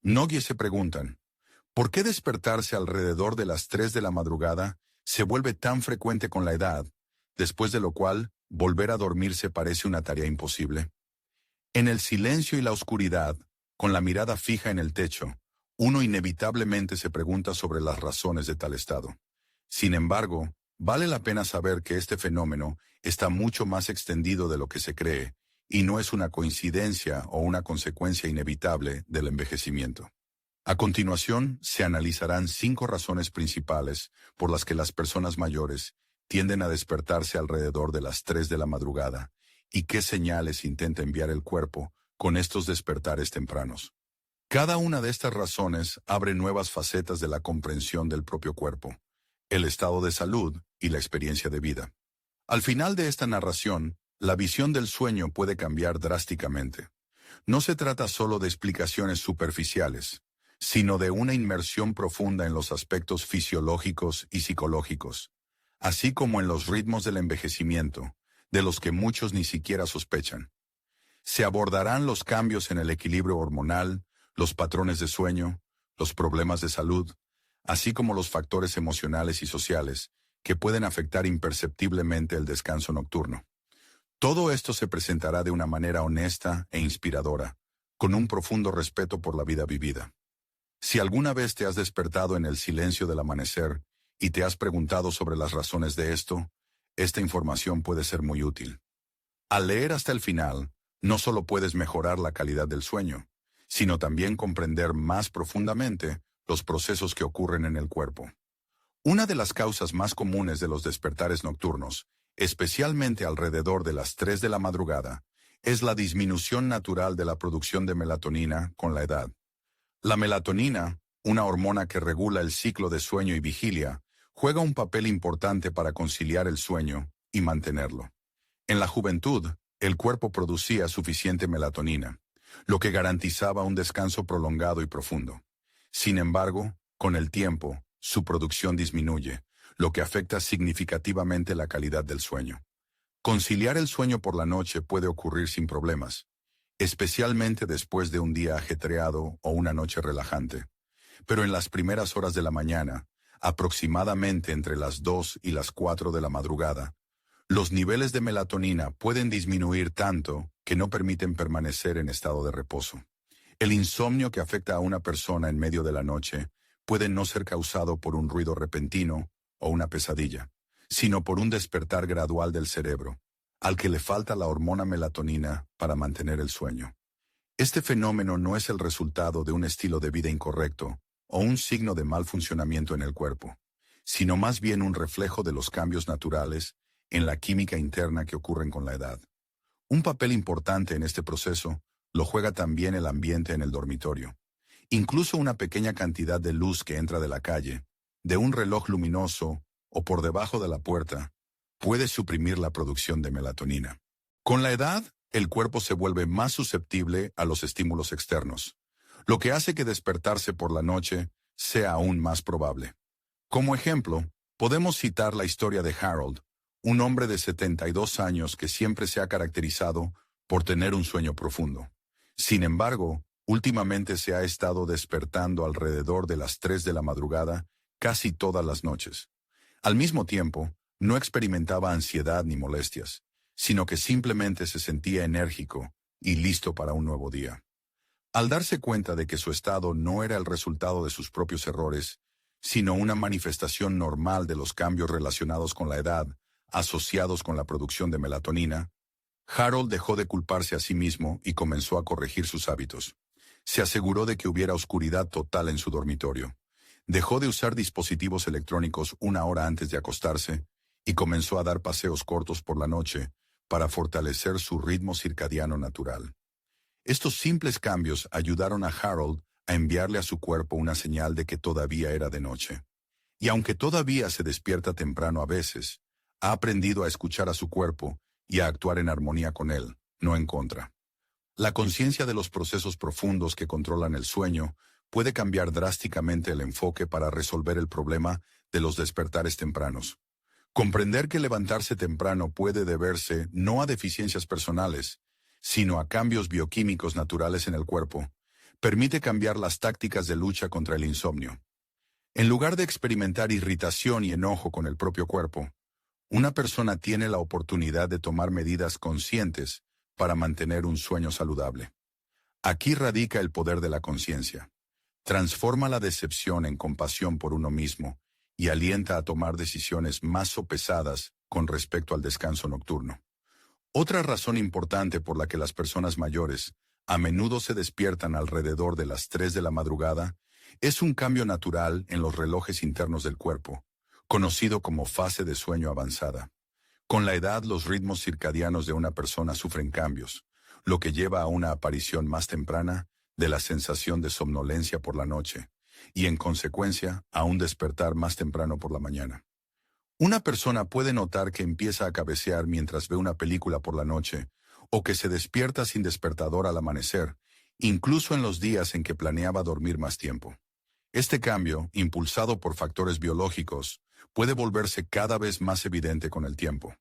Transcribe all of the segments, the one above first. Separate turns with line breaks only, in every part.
Nogue se preguntan, ¿por qué despertarse alrededor de las 3 de la madrugada se vuelve tan frecuente con la edad, después de lo cual volver a dormirse parece una tarea imposible? En el silencio y la oscuridad, con la mirada fija en el techo, uno inevitablemente se pregunta sobre las razones de tal estado. Sin embargo, vale la pena saber que este fenómeno está mucho más extendido de lo que se cree, y no es una coincidencia o una consecuencia inevitable del envejecimiento. A continuación, se analizarán 5 razones principales por las que las personas mayores tienden a despertarse alrededor de las 3 de la madrugada y qué señales intenta enviar el cuerpo con estos despertares tempranos. Cada una de estas razones abre nuevas facetas de la comprensión del propio cuerpo, el estado de salud y la experiencia de vida. Al final de esta narración, la visión del sueño puede cambiar drásticamente. No se trata solo de explicaciones superficiales, sino de una inmersión profunda en los aspectos fisiológicos y psicológicos, así como en los ritmos del envejecimiento, de los que muchos ni siquiera sospechan. Se abordarán los cambios en el equilibrio hormonal, los patrones de sueño, los problemas de salud, así como los factores emocionales y sociales que pueden afectar imperceptiblemente el descanso nocturno. Todo esto se presentará de una manera honesta e inspiradora, con un profundo respeto por la vida vivida. Si alguna vez te has despertado en el silencio del amanecer y te has preguntado sobre las razones de esto, esta información puede ser muy útil. Al leer hasta el final, no solo puedes mejorar la calidad del sueño, sino también comprender más profundamente los procesos que ocurren en el cuerpo. Una de las causas más comunes de los despertares nocturnos, especialmente alrededor de las 3 de la madrugada, es la disminución natural de la producción de melatonina con la edad. La melatonina, una hormona que regula el ciclo de sueño y vigilia, juega un papel importante para conciliar el sueño y mantenerlo. En la juventud, el cuerpo producía suficiente melatonina, lo que garantizaba un descanso prolongado y profundo. Sin embargo, con el tiempo, su producción disminuye, lo que afecta significativamente la calidad del sueño. Conciliar el sueño por la noche puede ocurrir sin problemas, especialmente después de un día ajetreado o una noche relajante. Pero en las primeras horas de la mañana, aproximadamente entre las 2 y las 4 de la madrugada, los niveles de melatonina pueden disminuir tanto que no permiten permanecer en estado de reposo. El insomnio que afecta a una persona en medio de la noche puede no ser causado por un ruido repentino o una pesadilla, sino por un despertar gradual del cerebro, al que le falta la hormona melatonina para mantener el sueño. Este fenómeno no es el resultado de un estilo de vida incorrecto o un signo de mal funcionamiento en el cuerpo, sino más bien un reflejo de los cambios naturales en la química interna que ocurren con la edad. Un papel importante en este proceso lo juega también el ambiente en el dormitorio. Incluso una pequeña cantidad de luz que entra de la calle, de un reloj luminoso o por debajo de la puerta, puede suprimir la producción de melatonina. Con la edad, el cuerpo se vuelve más susceptible a los estímulos externos, lo que hace que despertarse por la noche sea aún más probable. Como ejemplo, podemos citar la historia de Harold, un hombre de 72 años que siempre se ha caracterizado por tener un sueño profundo. Sin embargo, últimamente se ha estado despertando alrededor de las 3 de la madrugada casi todas las noches. Al mismo tiempo, no experimentaba ansiedad ni molestias, sino que simplemente se sentía enérgico y listo para un nuevo día. Al darse cuenta de que su estado no era el resultado de sus propios errores, sino una manifestación normal de los cambios relacionados con la edad, asociados con la producción de melatonina, Harold dejó de culparse a sí mismo y comenzó a corregir sus hábitos. Se aseguró de que hubiera oscuridad total en su dormitorio. Dejó de usar dispositivos electrónicos 1 hora antes de acostarse y comenzó a dar paseos cortos por la noche para fortalecer su ritmo circadiano natural. Estos simples cambios ayudaron a Harold a enviarle a su cuerpo una señal de que todavía era de noche. Y aunque todavía se despierta temprano a veces, ha aprendido a escuchar a su cuerpo y a actuar en armonía con él, no en contra. La conciencia de los procesos profundos que controlan el sueño puede cambiar drásticamente el enfoque para resolver el problema de los despertares tempranos. Comprender que levantarse temprano puede deberse no a deficiencias personales, sino a cambios bioquímicos naturales en el cuerpo, permite cambiar las tácticas de lucha contra el insomnio. En lugar de experimentar irritación y enojo con el propio cuerpo, una persona tiene la oportunidad de tomar medidas conscientes para mantener un sueño saludable. Aquí radica el poder de la conciencia. Transforma la decepción en compasión por uno mismo y alienta a tomar decisiones más sopesadas con respecto al descanso nocturno. Otra razón importante por la que las personas mayores a menudo se despiertan alrededor de las 3 de la madrugada es un cambio natural en los relojes internos del cuerpo, conocido como fase de sueño avanzada. Con la edad, los ritmos circadianos de una persona sufren cambios, lo que lleva a una aparición más temprana de la sensación de somnolencia por la noche, y en consecuencia a un despertar más temprano por la mañana. Una persona puede notar que empieza a cabecear mientras ve una película por la noche, o que se despierta sin despertador al amanecer, incluso en los días en que planeaba dormir más tiempo. Este cambio, impulsado por factores biológicos, puede volverse cada vez más evidente con el tiempo.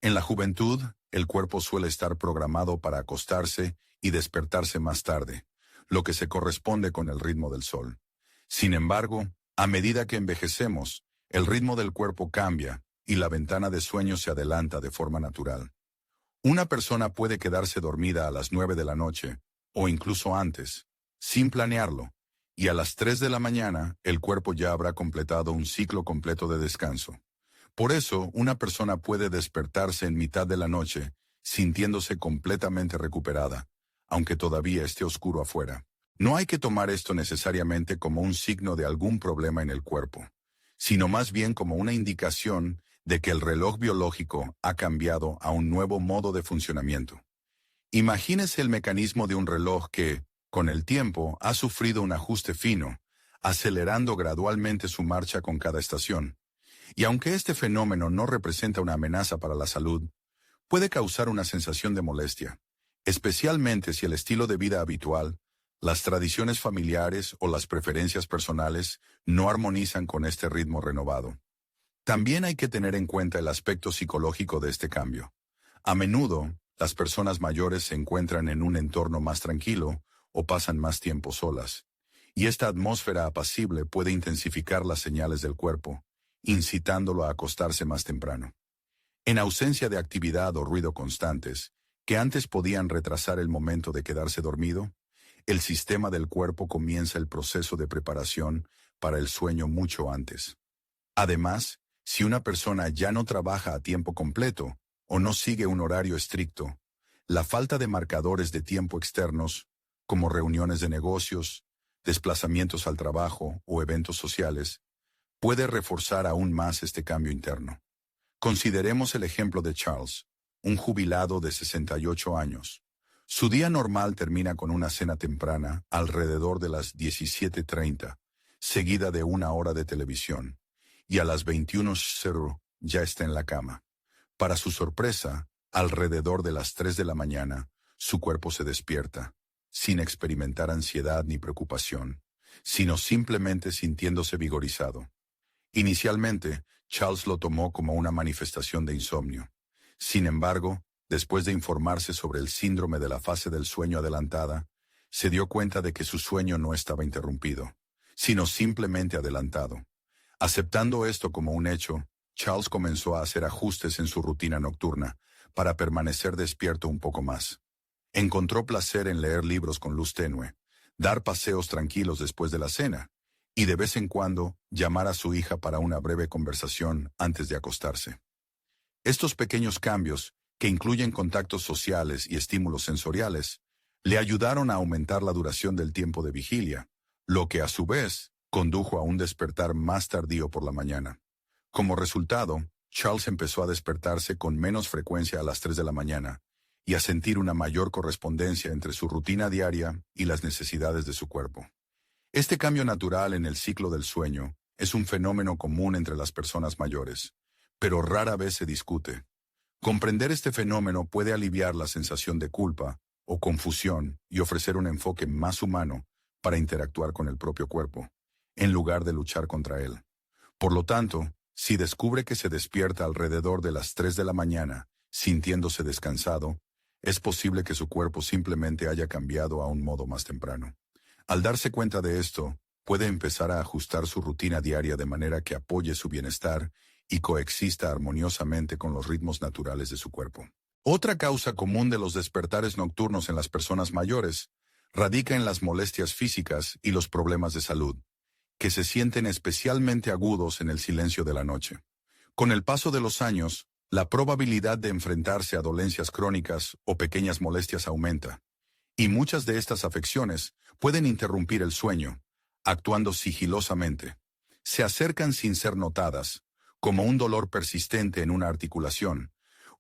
En la juventud, el cuerpo suele estar programado para acostarse y despertarse más tarde, lo que se corresponde con el ritmo del sol. Sin embargo, a medida que envejecemos, el ritmo del cuerpo cambia y la ventana de sueño se adelanta de forma natural. Una persona puede quedarse dormida a las 9 de la noche, o incluso antes, sin planearlo, y a las 3 de la mañana el cuerpo ya habrá completado un ciclo completo de descanso. Por eso, una persona puede despertarse en mitad de la noche, sintiéndose completamente recuperada, aunque todavía esté oscuro afuera. No hay que tomar esto necesariamente como un signo de algún problema en el cuerpo, sino más bien como una indicación de que el reloj biológico ha cambiado a un nuevo modo de funcionamiento. Imagínese el mecanismo de un reloj que, con el tiempo, ha sufrido un ajuste fino, acelerando gradualmente su marcha con cada estación. Y aunque este fenómeno no representa una amenaza para la salud, puede causar una sensación de molestia, especialmente si el estilo de vida habitual, las tradiciones familiares o las preferencias personales no armonizan con este ritmo renovado. También hay que tener en cuenta el aspecto psicológico de este cambio. A menudo, las personas mayores se encuentran en un entorno más tranquilo o pasan más tiempo solas, y esta atmósfera apacible puede intensificar las señales del cuerpo, incitándolo a acostarse más temprano. En ausencia de actividad o ruido constantes, que antes podían retrasar el momento de quedarse dormido, el sistema del cuerpo comienza el proceso de preparación para el sueño mucho antes. Además, si una persona ya no trabaja a tiempo completo o no sigue un horario estricto, la falta de marcadores de tiempo externos, como reuniones de negocios, desplazamientos al trabajo o eventos sociales, puede reforzar aún más este cambio interno. Consideremos el ejemplo de Charles, un jubilado de 68 años. Su día normal termina con una cena temprana, alrededor de las 17:30, seguida de una hora de televisión, y a las 21:00 ya está en la cama. Para su sorpresa, alrededor de las 3 de la mañana, su cuerpo se despierta, sin experimentar ansiedad ni preocupación, sino simplemente sintiéndose vigorizado. Inicialmente, Charles lo tomó como una manifestación de insomnio. Sin embargo, después de informarse sobre el síndrome de la fase del sueño adelantada, se dio cuenta de que su sueño no estaba interrumpido, sino simplemente adelantado. Aceptando esto como un hecho, Charles comenzó a hacer ajustes en su rutina nocturna para permanecer despierto un poco más. Encontró placer en leer libros con luz tenue, dar paseos tranquilos después de la cena, y de vez en cuando llamar a su hija para una breve conversación antes de acostarse. Estos pequeños cambios, que incluyen contactos sociales y estímulos sensoriales, le ayudaron a aumentar la duración del tiempo de vigilia, lo que a su vez condujo a un despertar más tardío por la mañana. Como resultado, Charles empezó a despertarse con menos frecuencia a las 3 de la mañana y a sentir una mayor correspondencia entre su rutina diaria y las necesidades de su cuerpo. Este cambio natural en el ciclo del sueño es un fenómeno común entre las personas mayores, pero rara vez se discute. Comprender este fenómeno puede aliviar la sensación de culpa o confusión y ofrecer un enfoque más humano para interactuar con el propio cuerpo, en lugar de luchar contra él. Por lo tanto, si descubre que se despierta alrededor de las 3 de la mañana, sintiéndose descansado, es posible que su cuerpo simplemente haya cambiado a un modo más temprano. Al darse cuenta de esto, puede empezar a ajustar su rutina diaria de manera que apoye su bienestar y coexista armoniosamente con los ritmos naturales de su cuerpo. Otra causa común de los despertares nocturnos en las personas mayores radica en las molestias físicas y los problemas de salud, que se sienten especialmente agudos en el silencio de la noche. Con el paso de los años, la probabilidad de enfrentarse a dolencias crónicas o pequeñas molestias aumenta, y muchas de estas afecciones pueden interrumpir el sueño, actuando sigilosamente. Se acercan sin ser notadas, como un dolor persistente en una articulación,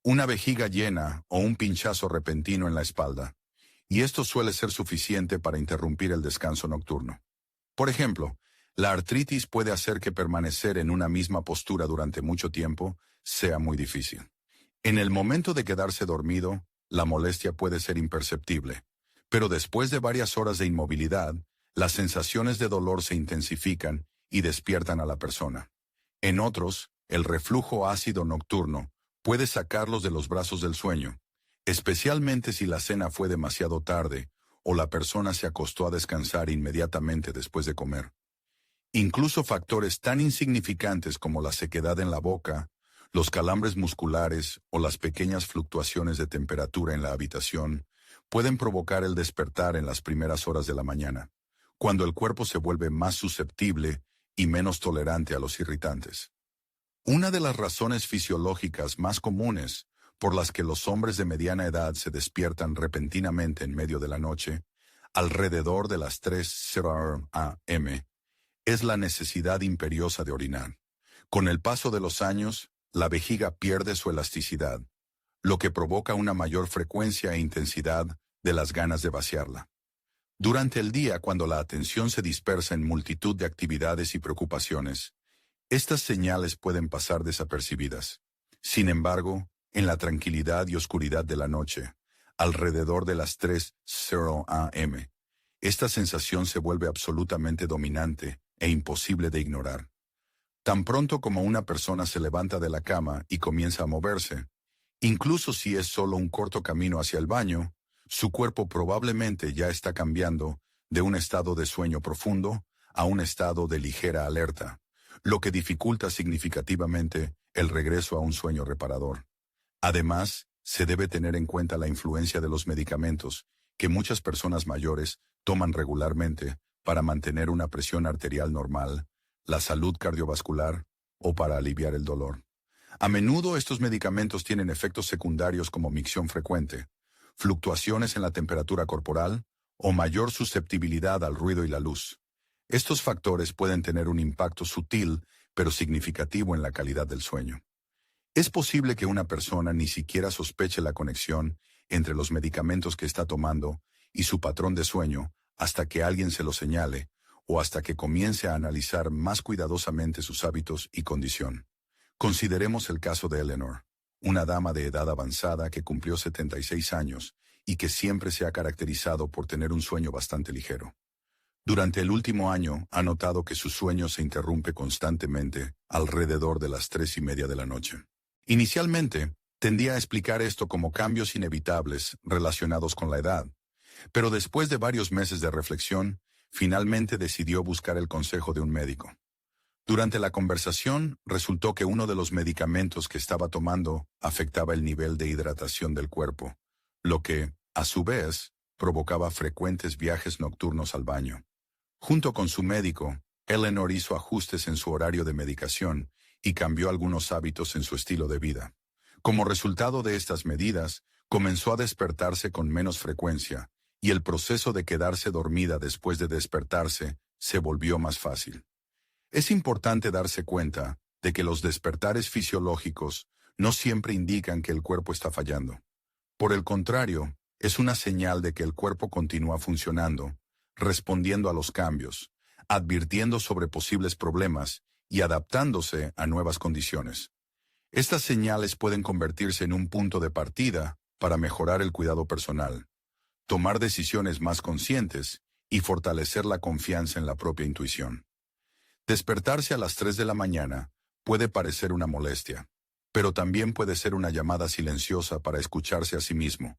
una vejiga llena o un pinchazo repentino en la espalda, y esto suele ser suficiente para interrumpir el descanso nocturno. Por ejemplo, la artritis puede hacer que permanecer en una misma postura durante mucho tiempo sea muy difícil. En el momento de quedarse dormido, la molestia puede ser imperceptible, pero después de varias horas de inmovilidad, las sensaciones de dolor se intensifican y despiertan a la persona. En otros, el reflujo ácido nocturno puede sacarlos de los brazos del sueño, especialmente si la cena fue demasiado tarde o la persona se acostó a descansar inmediatamente después de comer. Incluso factores tan insignificantes como la sequedad en la boca, los calambres musculares o las pequeñas fluctuaciones de temperatura en la habitación pueden provocar el despertar en las primeras horas de la mañana, cuando el cuerpo se vuelve más susceptible y menos tolerante a los irritantes. Una de las razones fisiológicas más comunes por las que los hombres de mediana edad se despiertan repentinamente en medio de la noche, alrededor de las 3:00 am, es la necesidad imperiosa de orinar. Con el paso de los años, la vejiga pierde su elasticidad, lo que provoca una mayor frecuencia e intensidad de las ganas de vaciarla. Durante el día, cuando la atención se dispersa en multitud de actividades y preocupaciones, estas señales pueden pasar desapercibidas. Sin embargo, en la tranquilidad y oscuridad de la noche, alrededor de las 3:00 am, esta sensación se vuelve absolutamente dominante e imposible de ignorar. Tan pronto como una persona se levanta de la cama y comienza a moverse, incluso si es solo un corto camino hacia el baño, su cuerpo probablemente ya está cambiando de un estado de sueño profundo a un estado de ligera alerta, lo que dificulta significativamente el regreso a un sueño reparador. Además, se debe tener en cuenta la influencia de los medicamentos que muchas personas mayores toman regularmente para mantener una presión arterial normal, la salud cardiovascular o para aliviar el dolor. A menudo estos medicamentos tienen efectos secundarios como micción frecuente, fluctuaciones en la temperatura corporal o mayor susceptibilidad al ruido y la luz. Estos factores pueden tener un impacto sutil pero significativo en la calidad del sueño. Es posible que una persona ni siquiera sospeche la conexión entre los medicamentos que está tomando y su patrón de sueño hasta que alguien se lo señale o hasta que comience a analizar más cuidadosamente sus hábitos y condición. Consideremos el caso de Eleanor, una dama de edad avanzada que cumplió 76 años y que siempre se ha caracterizado por tener un sueño bastante ligero. Durante el último año ha notado que su sueño se interrumpe constantemente alrededor de las 3:30 de la noche. Inicialmente, tendía a explicar esto como cambios inevitables relacionados con la edad, pero después de varios meses de reflexión, finalmente decidió buscar el consejo de un médico. Durante la conversación, resultó que uno de los medicamentos que estaba tomando afectaba el nivel de hidratación del cuerpo, lo que, a su vez, provocaba frecuentes viajes nocturnos al baño. Junto con su médico, Eleanor hizo ajustes en su horario de medicación y cambió algunos hábitos en su estilo de vida. Como resultado de estas medidas, comenzó a despertarse con menos frecuencia, y el proceso de quedarse dormida después de despertarse se volvió más fácil. Es importante darse cuenta de que los despertares fisiológicos no siempre indican que el cuerpo está fallando. Por el contrario, es una señal de que el cuerpo continúa funcionando, respondiendo a los cambios, advirtiendo sobre posibles problemas y adaptándose a nuevas condiciones. Estas señales pueden convertirse en un punto de partida para mejorar el cuidado personal, tomar decisiones más conscientes y fortalecer la confianza en la propia intuición. Despertarse a las 3 de la mañana puede parecer una molestia, pero también puede ser una llamada silenciosa para escucharse a sí mismo,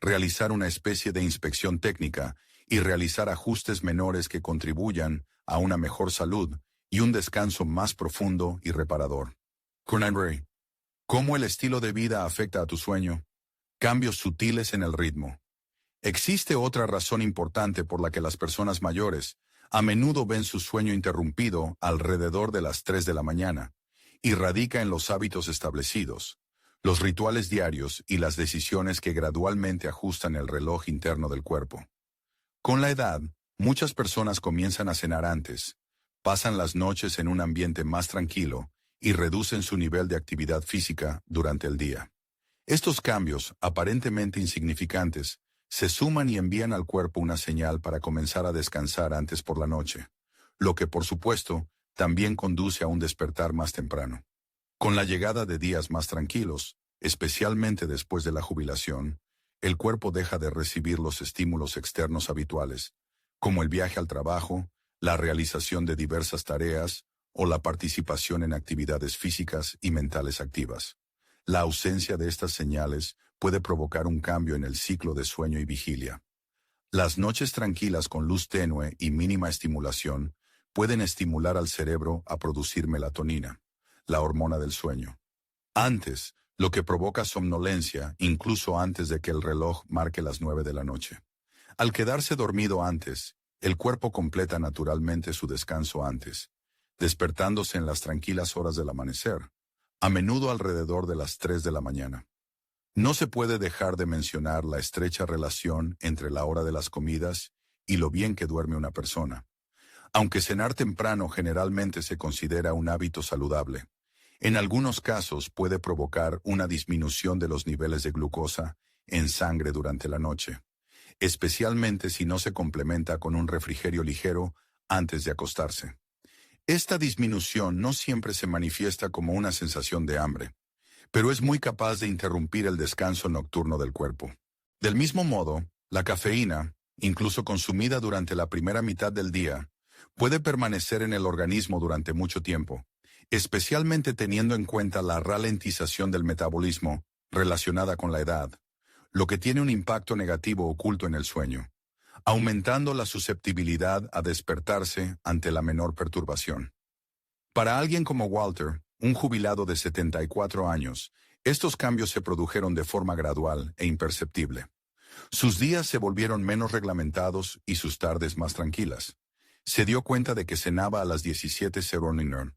realizar una especie de inspección técnica y realizar ajustes menores que contribuyan a una mejor salud y un descanso más profundo y reparador. Conan Gray. ¿Cómo el estilo de vida afecta a tu sueño? Cambios sutiles en el ritmo. Existe otra razón importante por la que las personas mayores a menudo ven su sueño interrumpido alrededor de las 3 de la mañana, y radica en los hábitos establecidos, los rituales diarios y las decisiones que gradualmente ajustan el reloj interno del cuerpo. Con la edad, muchas personas comienzan a cenar antes, pasan las noches en un ambiente más tranquilo y reducen su nivel de actividad física durante el día. Estos cambios, aparentemente insignificantes, se suman y envían al cuerpo una señal para comenzar a descansar antes por la noche, lo que por supuesto también conduce a un despertar más temprano. Con la llegada de días más tranquilos, especialmente después de la jubilación, el cuerpo deja de recibir los estímulos externos habituales, como el viaje al trabajo, la realización de diversas tareas o la participación en actividades físicas y mentales activas. La ausencia de estas señales puede provocar un cambio en el ciclo de sueño y vigilia. Las noches tranquilas con luz tenue y mínima estimulación pueden estimular al cerebro a producir melatonina, la hormona del sueño. Antes, lo que provoca somnolencia incluso antes de que el reloj marque las 9 de la noche. Al quedarse dormido antes, el cuerpo completa naturalmente su descanso antes, despertándose en las tranquilas horas del amanecer, a menudo alrededor de las 3 de la mañana. No se puede dejar de mencionar la estrecha relación entre la hora de las comidas y lo bien que duerme una persona. Aunque cenar temprano generalmente se considera un hábito saludable, en algunos casos puede provocar una disminución de los niveles de glucosa en sangre durante la noche, especialmente si no se complementa con un refrigerio ligero antes de acostarse. Esta disminución no siempre se manifiesta como una sensación de hambre, pero es muy capaz de interrumpir el descanso nocturno del cuerpo. Del mismo modo, la cafeína, incluso consumida durante la primera mitad del día, puede permanecer en el organismo durante mucho tiempo, especialmente teniendo en cuenta la ralentización del metabolismo relacionada con la edad, lo que tiene un impacto negativo oculto en el sueño, aumentando la susceptibilidad a despertarse ante la menor perturbación. Para alguien como Walter, un jubilado de 74 años, estos cambios se produjeron de forma gradual e imperceptible. Sus días se volvieron menos reglamentados y sus tardes más tranquilas. Se dio cuenta de que cenaba a las 17:00,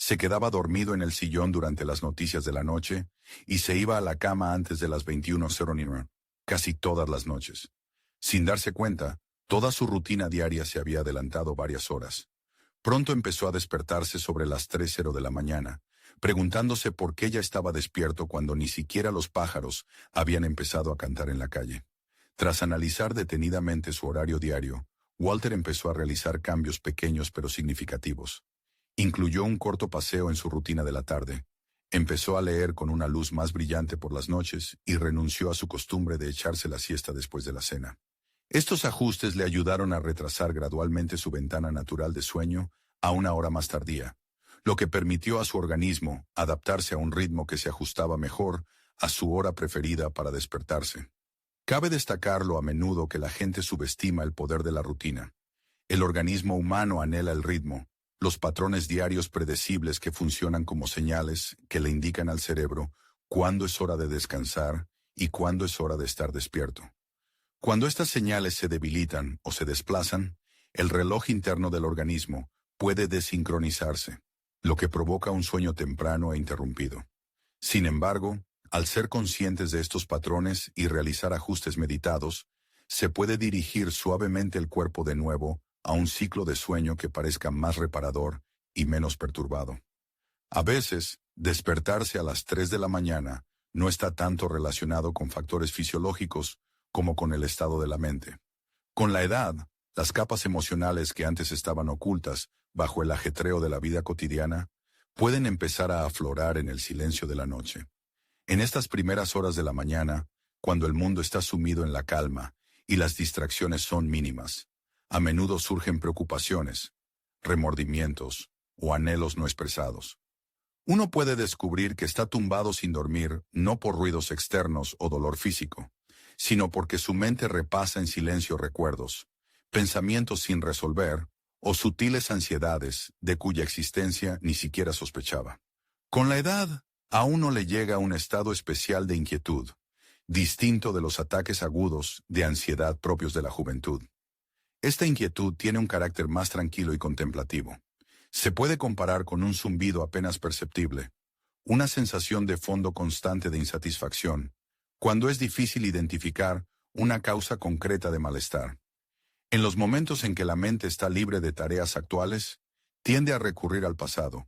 se quedaba dormido en el sillón durante las noticias de la noche y se iba a la cama antes de las 21:00, casi todas las noches. Sin darse cuenta, toda su rutina diaria se había adelantado varias horas. Pronto empezó a despertarse sobre las 3:00 de la mañana, preguntándose por qué ya estaba despierto cuando ni siquiera los pájaros habían empezado a cantar en la calle. Tras analizar detenidamente su horario diario, Walter empezó a realizar cambios pequeños pero significativos. Incluyó un corto paseo en su rutina de la tarde, empezó a leer con una luz más brillante por las noches y renunció a su costumbre de echarse la siesta después de la cena. Estos ajustes le ayudaron a retrasar gradualmente su ventana natural de sueño a una hora más tardía, lo que permitió a su organismo adaptarse a un ritmo que se ajustaba mejor a su hora preferida para despertarse. Cabe destacarlo a menudo que la gente subestima el poder de la rutina. El organismo humano anhela el ritmo, los patrones diarios predecibles que funcionan como señales que le indican al cerebro cuándo es hora de descansar y cuándo es hora de estar despierto. Cuando estas señales se debilitan o se desplazan, el reloj interno del organismo puede desincronizarse, lo que provoca un sueño temprano e interrumpido. Sin embargo, al ser conscientes de estos patrones y realizar ajustes meditados, se puede dirigir suavemente el cuerpo de nuevo a un ciclo de sueño que parezca más reparador y menos perturbado. A veces, despertarse a las 3 de la mañana no está tanto relacionado con factores fisiológicos como con el estado de la mente. Con la edad, las capas emocionales que antes estaban ocultas bajo el ajetreo de la vida cotidiana pueden empezar a aflorar en el silencio de la noche. En estas primeras horas de la mañana, cuando el mundo está sumido en la calma y las distracciones son mínimas, a menudo surgen preocupaciones, remordimientos o anhelos no expresados. Uno puede descubrir que está tumbado sin dormir no por ruidos externos o dolor físico, sino porque su mente repasa en silencio recuerdos, pensamientos sin resolver o sutiles ansiedades de cuya existencia ni siquiera sospechaba. Con la edad, a uno le llega un estado especial de inquietud, distinto de los ataques agudos de ansiedad propios de la juventud. Esta inquietud tiene un carácter más tranquilo y contemplativo. Se puede comparar con un zumbido apenas perceptible, una sensación de fondo constante de insatisfacción, cuando es difícil identificar una causa concreta de malestar. En los momentos en que la mente está libre de tareas actuales, tiende a recurrir al pasado,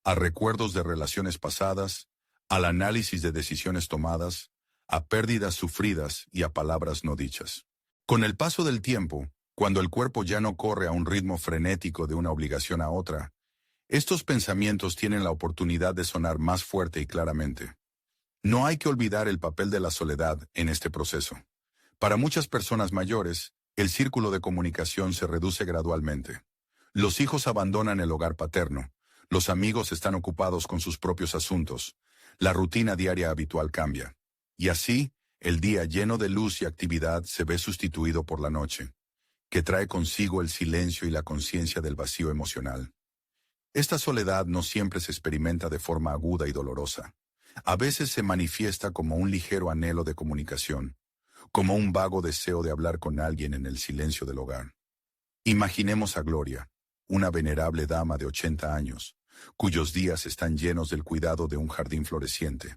a recuerdos de relaciones pasadas, al análisis de decisiones tomadas, a pérdidas sufridas y a palabras no dichas. Con el paso del tiempo, cuando el cuerpo ya no corre a un ritmo frenético de una obligación a otra, estos pensamientos tienen la oportunidad de sonar más fuerte y claramente. No hay que olvidar el papel de la soledad en este proceso. Para muchas personas mayores, el círculo de comunicación se reduce gradualmente. Los hijos abandonan el hogar paterno, los amigos están ocupados con sus propios asuntos, la rutina diaria habitual cambia. Y así, el día lleno de luz y actividad se ve sustituido por la noche, que trae consigo el silencio y la conciencia del vacío emocional. Esta soledad no siempre se experimenta de forma aguda y dolorosa. A veces se manifiesta como un ligero anhelo de comunicación, como un vago deseo de hablar con alguien en el silencio del hogar. Imaginemos a Gloria, una venerable dama de 80 años, cuyos días están llenos del cuidado de un jardín floreciente,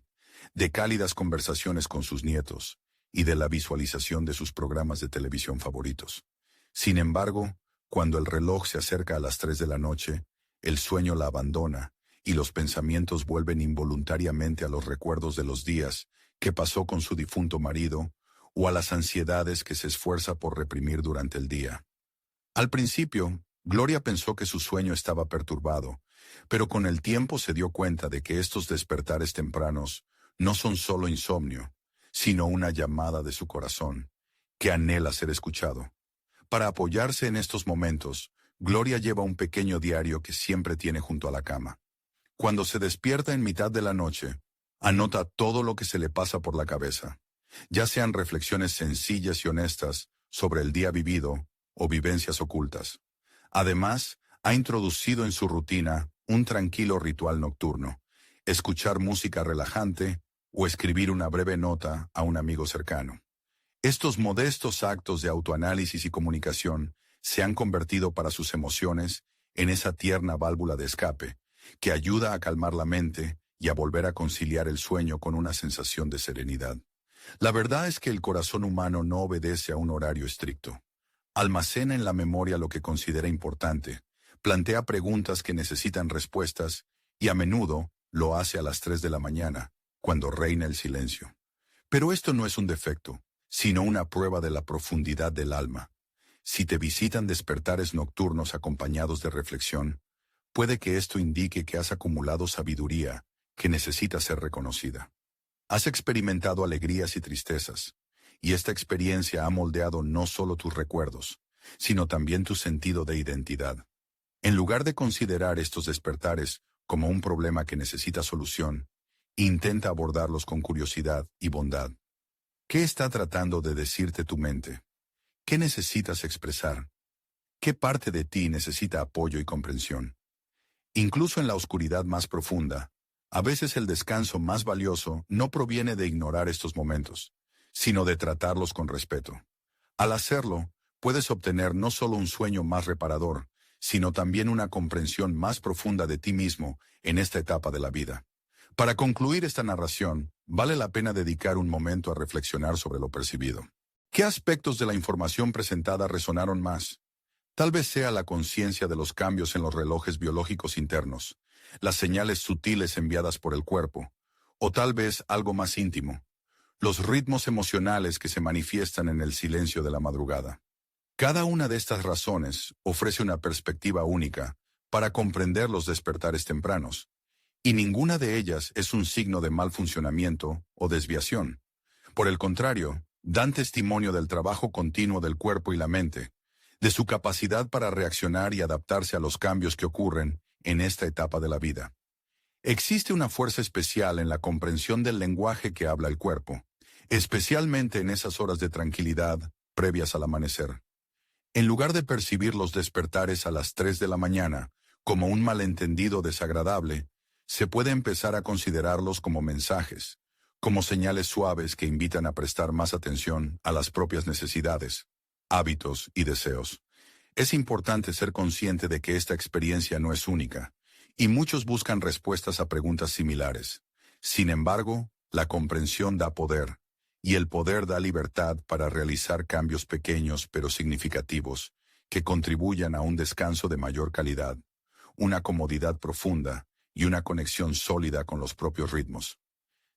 de cálidas conversaciones con sus nietos y de la visualización de sus programas de televisión favoritos. Sin embargo, cuando el reloj se acerca a las 3 de la noche, el sueño la abandona y los pensamientos vuelven involuntariamente a los recuerdos de los días que pasó con su difunto marido o a las ansiedades que se esfuerza por reprimir durante el día. Al principio, Gloria pensó que su sueño estaba perturbado, pero con el tiempo se dio cuenta de que estos despertares tempranos no son solo insomnio, sino una llamada de su corazón, que anhela ser escuchado. Para apoyarse en estos momentos, Gloria lleva un pequeño diario que siempre tiene junto a la cama. Cuando se despierta en mitad de la noche, anota todo lo que se le pasa por la cabeza, ya sean reflexiones sencillas y honestas sobre el día vivido o vivencias ocultas. Además, ha introducido en su rutina un tranquilo ritual nocturno, escuchar música relajante o escribir una breve nota a un amigo cercano. Estos modestos actos de autoanálisis y comunicación se han convertido para sus emociones en esa tierna válvula de escape, que ayuda a calmar la mente y a volver a conciliar el sueño con una sensación de serenidad. La verdad es que el corazón humano no obedece a un horario estricto. Almacena en la memoria lo que considera importante, plantea preguntas que necesitan respuestas y a menudo lo hace a las 3 de la mañana, cuando reina el silencio. Pero esto no es un defecto, sino una prueba de la profundidad del alma. Si te visitan despertares nocturnos acompañados de reflexión, puede que esto indique que has acumulado sabiduría que necesita ser reconocida. Has experimentado alegrías y tristezas, y esta experiencia ha moldeado no solo tus recuerdos, sino también tu sentido de identidad. En lugar de considerar estos despertares como un problema que necesita solución, intenta abordarlos con curiosidad y bondad. ¿Qué está tratando de decirte tu mente? ¿Qué necesitas expresar? ¿Qué parte de ti necesita apoyo y comprensión? Incluso en la oscuridad más profunda, a veces el descanso más valioso no proviene de ignorar estos momentos, sino de tratarlos con respeto. Al hacerlo, puedes obtener no solo un sueño más reparador, sino también una comprensión más profunda de ti mismo en esta etapa de la vida. Para concluir esta narración, vale la pena dedicar un momento a reflexionar sobre lo percibido. ¿Qué aspectos de la información presentada resonaron más? Tal vez sea la conciencia de los cambios en los relojes biológicos internos, las señales sutiles enviadas por el cuerpo, o tal vez algo más íntimo, los ritmos emocionales que se manifiestan en el silencio de la madrugada. Cada una de estas razones ofrece una perspectiva única para comprender los despertares tempranos, y ninguna de ellas es un signo de mal funcionamiento o desviación. Por el contrario, dan testimonio del trabajo continuo del cuerpo y la mente, de su capacidad para reaccionar y adaptarse a los cambios que ocurren en esta etapa de la vida. Existe una fuerza especial en la comprensión del lenguaje que habla el cuerpo, especialmente en esas horas de tranquilidad previas al amanecer. En lugar de percibir los despertares a las 3 de la mañana como un malentendido desagradable, se puede empezar a considerarlos como mensajes, como señales suaves que invitan a prestar más atención a las propias necesidades, hábitos y deseos. Es importante ser consciente de que esta experiencia no es única, y muchos buscan respuestas a preguntas similares. Sin embargo, la comprensión da poder, y el poder da libertad para realizar cambios pequeños pero significativos, que contribuyan a un descanso de mayor calidad, una comodidad profunda y una conexión sólida con los propios ritmos.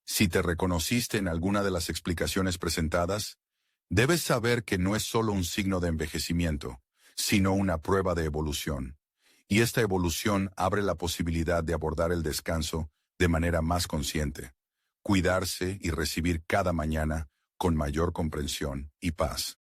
Si te reconociste en alguna de las explicaciones presentadas, debes saber que no es solo un signo de envejecimiento, sino una prueba de evolución. Y esta evolución abre la posibilidad de abordar el descanso de manera más consciente, cuidarse y recibir cada mañana con mayor comprensión y paz.